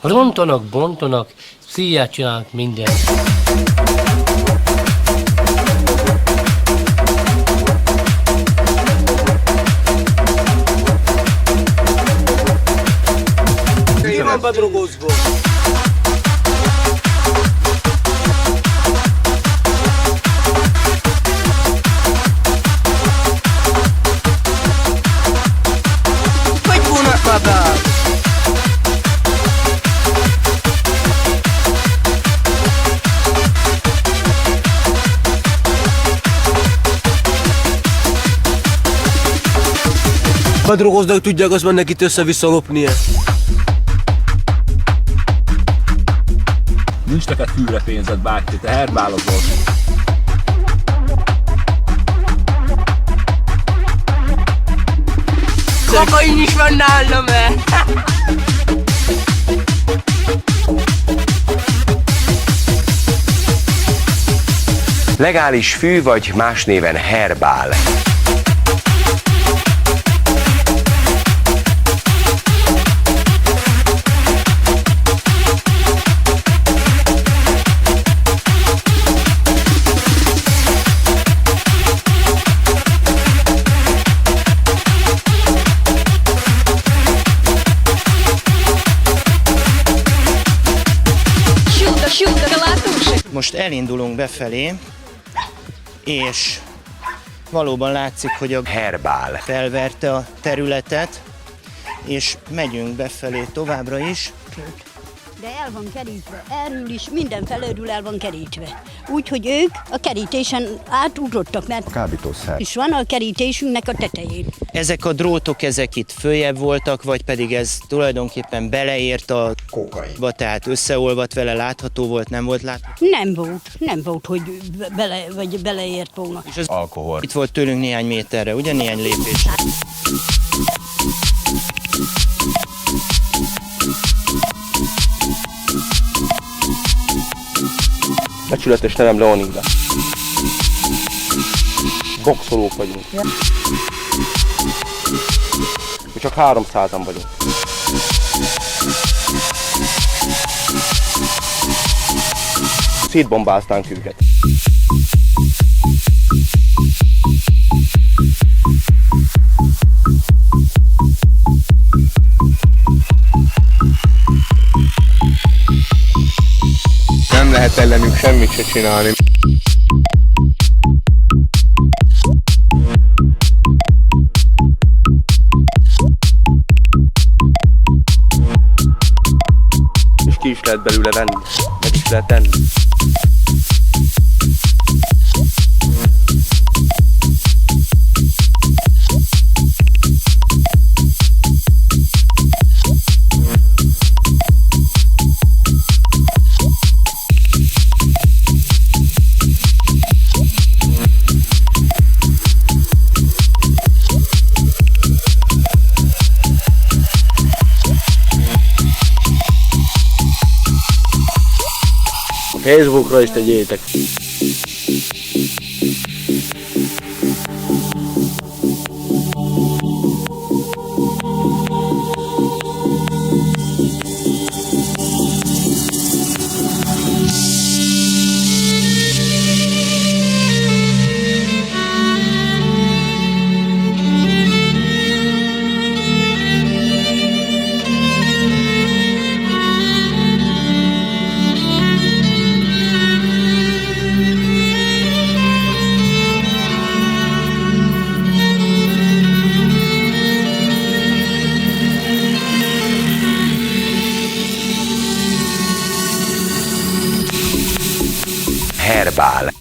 Rontanak, bontanak, szíját csinálnak mindent. Mi van bedrogozva? Hogy volnak madár? Bedrogoznak, tudják, azt mennek itt össze-vissza lopnia. Nincs neked fűre pénzed, bátyja, te herbálozol. Kokain is van nálam-e? Legális fű, vagy más néven herbál. Most elindulunk befelé, és valóban látszik, hogy a Herbál. felverte a területet, és megyünk befelé továbbra is. De el van kerítve, erről is mindenfelől el van kerítve. Úgyhogy ők a kerítésen átugrottak, mert Kábítószer. is van a kerítésünknek a tetején. Ezek a drótok, ezek itt följebb voltak, vagy pedig ez tulajdonképpen beleért a kókainba, tehát összeolvadt vele, látható volt, nem volt látható? Nem volt, hogy beleért volna. És az Alkohol. itt volt tőlünk néhány méterre, ugye néhány lépés. Becsületes nevem Leonida. Boxolók vagyunk. Mi csak 300-an vagyunk. Szétbombáztánk őket. Nem lehet ellenük semmit se csinálni. És ki is lehet belőle venni. Meg is lehet tenni. Facebookra is tegyétek. Herbál.